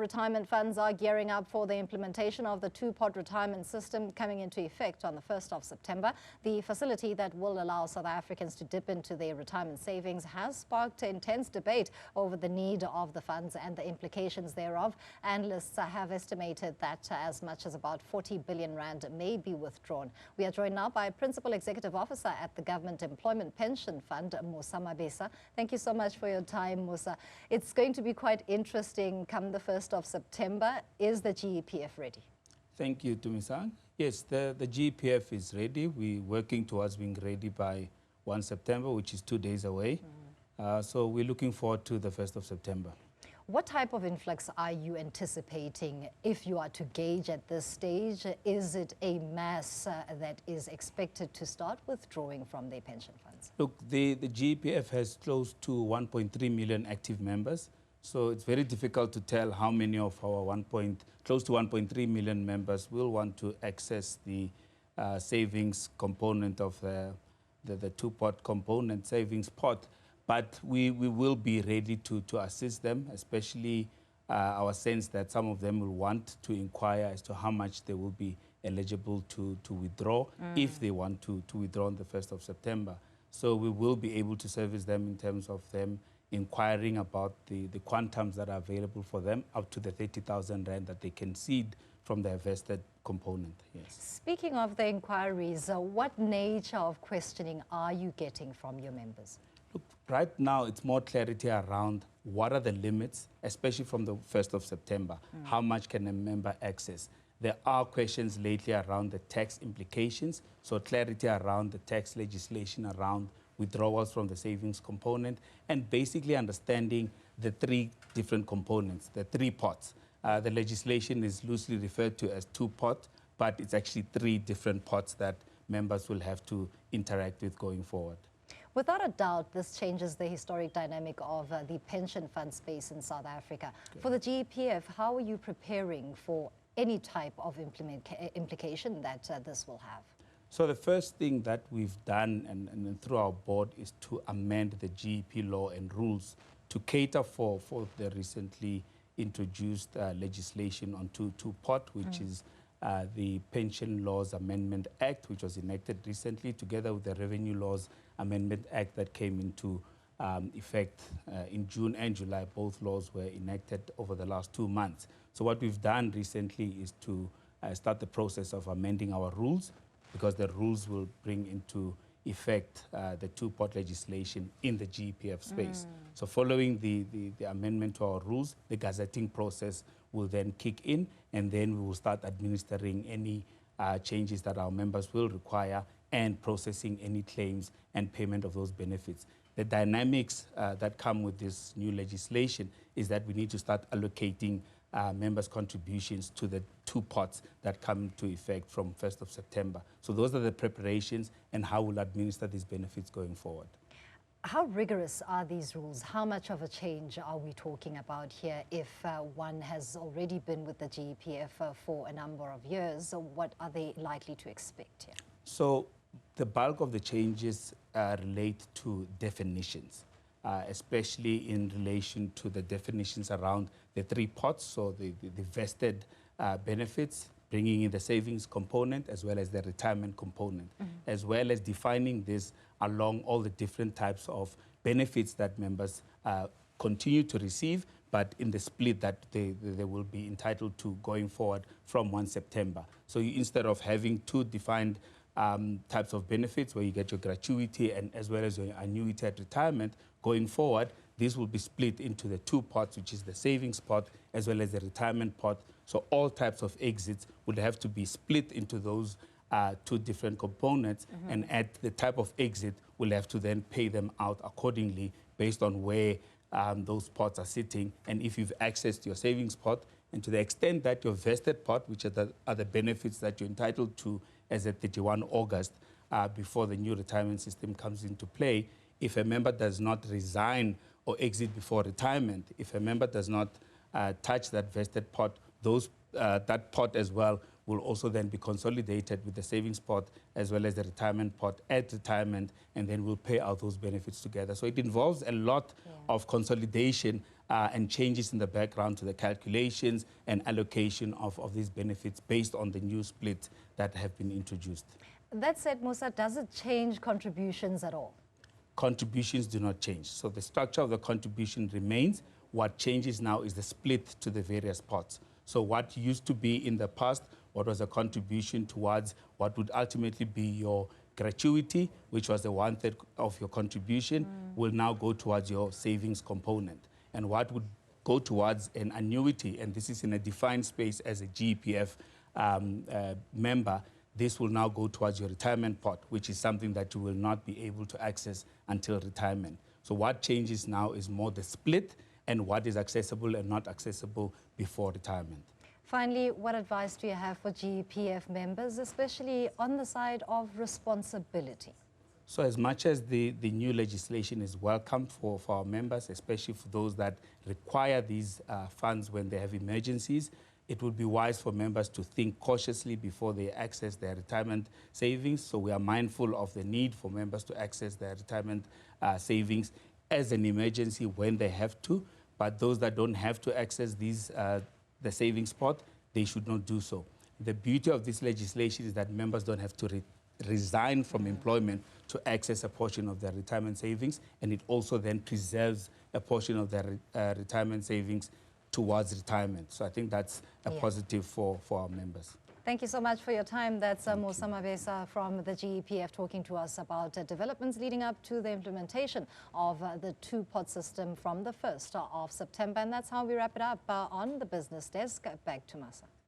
retirement funds are gearing up for the implementation of the two-pot retirement system coming into effect on the 1st of September. The facility that will allow South Africans to dip into their retirement savings has sparked intense debate over the need of the funds and the implications thereof. Analysts have estimated that as much as about 40 billion rand may be withdrawn. We are joined now by Principal Executive Officer at the Government Employment Pension Fund, Musa Mabesa. Thank you so much for your time, Musa. It's going to be quite interesting come the 1st of September. Is the GEPF ready? Thank you, Tumisang. Yes, the GEPF is ready. We're working towards being ready by 1 September, which is 2 days away. So we're looking forward to the 1st of September. What type of influx are you anticipating if you are to gauge at this stage? Is it a mass that is expected to start withdrawing from their pension funds? Look, the GEPF has close to 1.3 million active members. So it's very difficult to tell how many of our close to 1.3 million members will want to access the savings component of the two-pot component savings pot. But we will be ready to assist them, especially our sense that some of them will want to inquire as to how much they will be eligible to withdraw if they want to withdraw on the 1st of September. So we will be able to service them in terms of them inquiring about the quantums that are available for them up to the 30,000 rand that they can seed from their vested component. Yes. Speaking of the inquiries, what nature of questioning are you getting from your members? Look, right now, it's more clarity around what are the limits, especially from the 1st of September. How much can a member access? There are questions lately around the tax implications, so clarity around the tax legislation around withdrawals from the savings component, and basically understanding the three different components, the three pots. The legislation is loosely referred to as two-pot, but it's actually three different pots that members will have to interact with going forward. Without a doubt, this changes the historic dynamic of the pension fund space in South Africa. Okay. For the GEPF, how are you preparing for any type of implication that this will have? So the first thing that we've done and through our board is to amend the GEP law and rules to cater for the recently introduced legislation on two-pot, which is the Pension Laws Amendment Act, which was enacted recently, together with the Revenue Laws Amendment Act that came into effect in June and July. Both laws were enacted over the last 2 months. So what we've done recently is to start the process of amending our rules, because the rules will bring into effect the two-pot legislation in the GEPF space. So following the amendment to our rules, the gazetting process will then kick in, and then we will start administering any changes that our members will require and processing any claims and payment of those benefits. The dynamics that come with this new legislation is that we need to start allocating members' contributions to the two pots that come into effect from 1st of September. So those are the preparations and how we'll administer these benefits going forward. How rigorous are these rules? How much of a change are we talking about here if one has already been with the GEPF for a number of years? What are they likely to expect here? So the bulk of the changes relate to definitions, especially in relation to the definitions around the three pots, so the vested benefits, bringing in the savings component as well as the retirement component, as well as defining this along all the different types of benefits that members continue to receive, but in the split that they will be entitled to going forward from 1 September. So instead of having two defined types of benefits where you get your gratuity and as well as your annuity at retirement, going forward, this will be split into the two pots, which is the savings pot as well as the retirement pot. So all types of exits would have to be split into those two different components, and at the type of exit, we'll have to then pay them out accordingly based on where those pots are sitting and if you've accessed your savings pot, and to the extent that your vested pot, which are the benefits that you're entitled to as at 31 August, before the new retirement system comes into play, if a member does not resign or exit before retirement, if a member does not touch that vested pot, that pot as well will also then be consolidated with the savings pot as well as the retirement pot at retirement, and then we'll pay out those benefits together. So it involves a lot of consolidation and changes in the background to the calculations and allocation of these benefits based on the new split that have been introduced. That said, Musa, does it change contributions at all? Contributions do not change. So the structure of the contribution remains. What changes now is the split to the various pots. So what used to be in the past, what was a contribution towards what would ultimately be your gratuity, which was the 1/3 of your contribution, will now go towards your savings component. And what would go towards an annuity, and this is in a defined space as a GEPF member, this will now go towards your retirement pot, which is something that you will not be able to access until retirement. So what changes now is more the split and what is accessible and not accessible before retirement. Finally, what advice do you have for GEPF members, especially on the side of responsibility? So as much as the new legislation is welcome for our members, especially for those that require these funds when they have emergencies, it would be wise for members to think cautiously before they access their retirement savings. So we are mindful of the need for members to access their retirement savings as an emergency when they have to. But those that don't have to access these, the savings pot, they should not do so. The beauty of this legislation is that members don't have to resign from employment to access a portion of their retirement savings, and it also then preserves a portion of their retirement savings towards retirement. So I think that's a positive for our members. Thank you so much for your time. That's Musa Mabesa from the GEPF talking to us about developments leading up to the implementation of the two-pot system from the 1st of September. And that's how we wrap it up on the business desk. Back to Musa.